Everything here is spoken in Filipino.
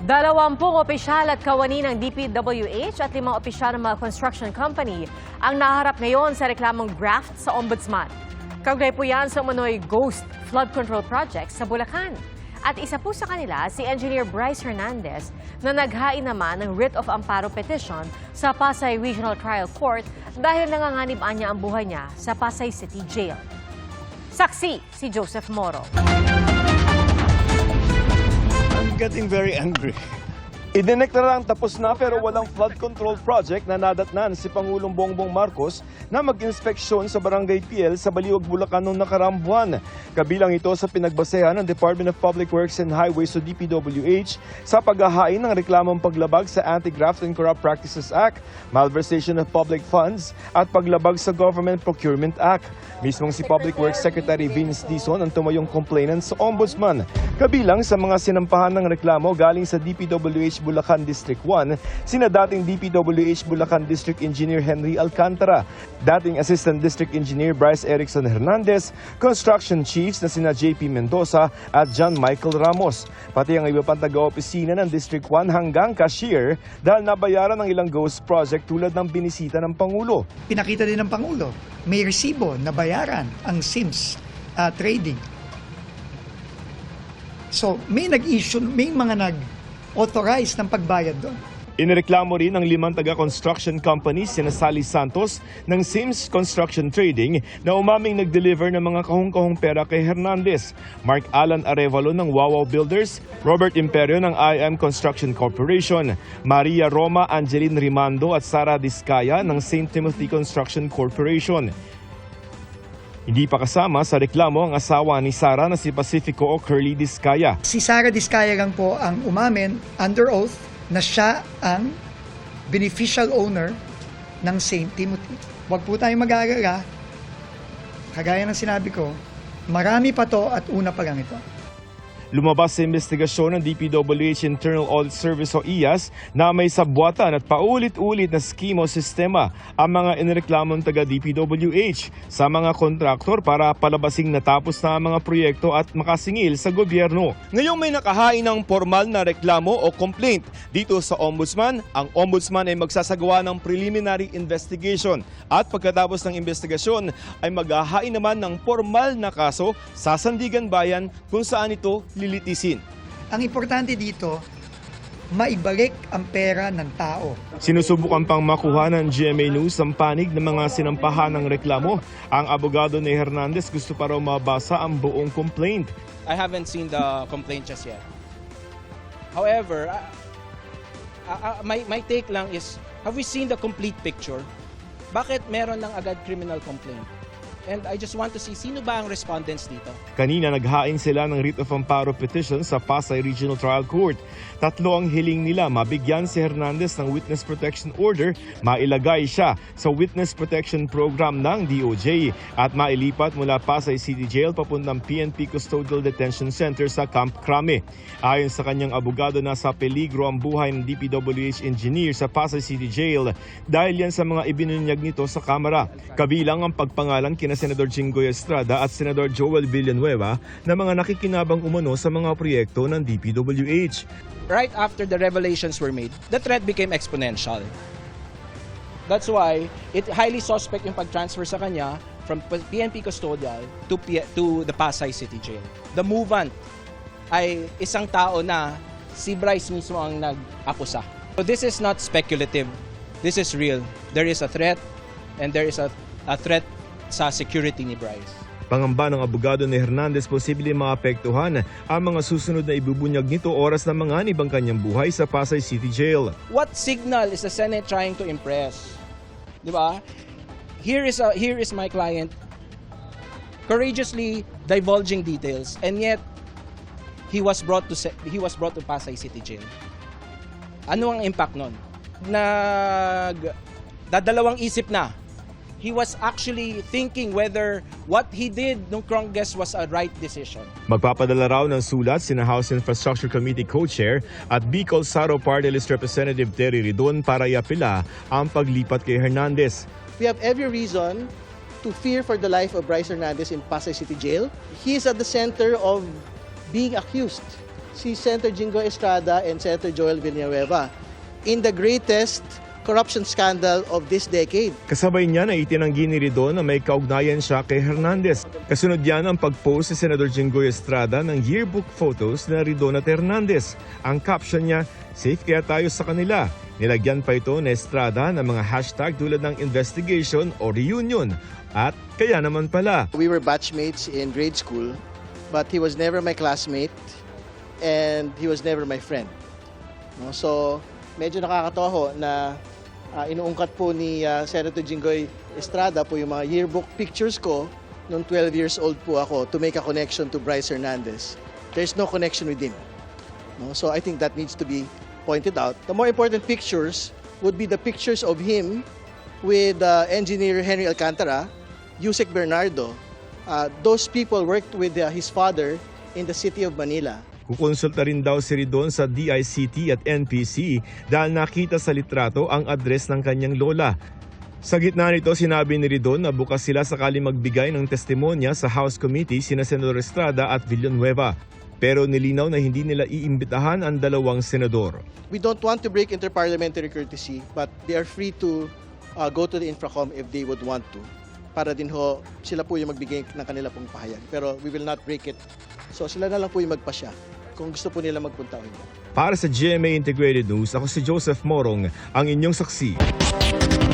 20 opisyal at kawani ng DPWH at 5 opisyal ng mga construction company ang naharap ngayon sa reklamong graft sa Ombudsman. Kaugnay po yan sa umano'y ghost flood control project sa Bulacan. At isa po sa kanila si Engineer Bryce Hernandez na naghain naman ng writ of amparo petition sa Pasay Regional Trial Court dahil nanganganib niya ang buhay niya sa Pasay City Jail. Saksi si Joseph Moro. I'm getting very angry. Idineklarang tapos na pero walang flood control project na nadatnan si Pangulong Bongbong Marcos na mag-inspeksyon sa Barangay PL sa Baliwag, Bulacan noong nakaraang buwan. Kabilang ito sa pinagbasehan ng Department of Public Works and Highways o DPWH sa paghahain ng reklamong paglabag sa Anti-Graft and Corrupt Practices Act, malversation of public funds at paglabag sa Government Procurement Act. Mismong si Public Works Secretary Vince Dizon ang tumayong complainant sa Ombudsman. Kabilang sa mga sinampahan ng reklamo galing sa DPWH Bulacan District 1, sina dating DPWH Bulacan District Engineer Henry Alcantara, dating Assistant District Engineer Bryce Erickson Hernandez, construction chiefs na sina JP Mendoza at John Michael Ramos, pati ang iba pang taga-opisina ng District 1 hanggang cashier dahil nabayaran ng ilang ghost project tulad ng binisita ng Pangulo. Pinakita din ng Pangulo, may resibo na bayaran ang Sims Trading. So may nag-issue, may mga nag-authorize ng pagbayad doon. Inireklamo rin ng 5 taga-construction companies sina Sally Santos ng Sims Construction Trading na umaming nag-deliver ng mga kahong-kahong pera kay Hernandez, Mark Alan Arevalo ng Wawaw Builders, Robert Imperio ng IM Construction Corporation, Maria Roma Angeline Rimando at Sara Discaya ng St. Timothy Construction Corporation. Hindi pa kasama sa reklamo ang asawa ni Sara na si Pacifico o Curly Discaya. Si Sara Discaya lang po ang umamin under oath na siya ang beneficial owner ng St. Timothy. Huwag po tayong mag-aalala. Kagaya ng sinabi ko, marami pa to at una pa lang ito. Lumabas sa investigasyon ng DPWH Internal Audit Service o IAS na may sabwatan at paulit-ulit na scheme o sistema ang mga inireklamong taga-DPWH sa mga kontraktor para palabasing natapos na ang mga proyekto at makasingil sa gobyerno. Ngayong may nakahain ng formal na reklamo o complaint dito sa Ombudsman, ang Ombudsman ay magsasagawa ng preliminary investigation at pagkatapos ng investigasyon ay maghahain naman ng formal na kaso sa Sandigan Bayan kung saan ito lilitisin. Ang importante dito, maibalik ang pera ng tao. Sinusubukan pang makuha ng GMA News ang panig ng mga sinampahan ng reklamo. Ang abogado ni Hernandez gusto pa raw mabasa ang buong complaint. I haven't seen the complaint just yet. However, my take lang is, have we seen the complete picture? Bakit meron ng agad criminal complaint? And I just want to see sino ba ang respondents dito. Kanina naghain sila ng writ of amparo petition sa Pasay Regional Trial Court. 3 ang hiling nila, mabigyan si Hernandez ng Witness Protection Order, mailagay siya sa Witness Protection Program ng DOJ at mailipat mula Pasay City Jail papuntang PNP Custodial Detention Center sa Camp Crame. Ayon sa kanyang abogado, nasa peligro ang buhay ng DPWH engineer sa Pasay City Jail dahil yan sa mga ibinunyag nito sa Kamara. Kabilang ang pagpangalan kina Senador Jinggoy Estrada at Senador Joel Villanueva na mga nakikinabang umano sa mga proyekto ng DPWH. Right after the revelations were made, the threat became exponential. That's why it highly suspect yung pag-transfer sa kanya from PNP Custodial to the Pasay City Jail. The movant ay isang tao na si Bryce mismo ang nag-akusa. So this is not speculative. This is real. There is a threat and there is a threat sa security ni Bryce. Pangamba ng abogado ni Hernandez, posibleng maapektuhan ang mga susunod na ibubunyag nito oras na manganib ang kanyang buhay sa Pasay City Jail. What signal is the Senate trying to impress? Di ba? Here is my client courageously divulging details and yet he was brought to Pasay City Jail. Ano ang impact nun? Dadalawang isip na. He was actually thinking whether what he did nung Congress was a right decision. Magpapadala raw ng sulat sina House Infrastructure Committee Co-Chair at Bicol Saro Party List Representative Terry Ridon para iapila ang paglipat kay Hernandez. We have every reason to fear for the life of Bryce Hernandez in Pasay City Jail. He is at the center of being accused. si Senator Jingo Estrada and Senator Joel Villanueva in the greatest corruption scandal of this decade. Kasabay niya na itinanggi ni Ridon na may kaugnayan siya kay Hernandez. Kasunod yan ang pag-post si Senador Jingoy Estrada ng yearbook photos na Ridon at Hernandez. Ang caption niya, "Safe kaya tayo sa kanila." Nilagyan pa ito ni Estrada ng mga hashtag tulad ng investigation o reunion. At kaya naman pala. We were batchmates in grade school, but he was never my classmate and he was never my friend. No, so medyo nakakatawa ho na inuungkat po ni Senator Jingoy Estrada po yung mga yearbook pictures ko nung 12 years old po ako to make a connection to Bryce Hernandez. There's no connection with him. No, so I think that needs to be pointed out. The more important pictures would be the pictures of him with engineer Henry Alcantara, Yusek Bernardo. Those people worked with his father in the city of Manila. Kukonsulta rin daw si Ridon sa DICT at NPC dahil nakita sa litrato ang address ng kanyang lola. Sa gitna nito, sinabi ni Ridon na bukas sila sakali magbigay ng testimonya sa House Committee sina Senador Estrada at Villanueva. Pero nilinaw na hindi nila iimbitahan ang dalawang senador. We don't want to break interparliamentary courtesy, but they are free to go to the Infracom if they would want to. Para din ho, sila po yung magbigay ng kanila pong pahayag. Pero we will not break it. So sila na lang po yung magpasya kung gusto po nila magpunta o hindi. Para sa GMA Integrated News, ako si Joseph Morong, ang inyong saksi.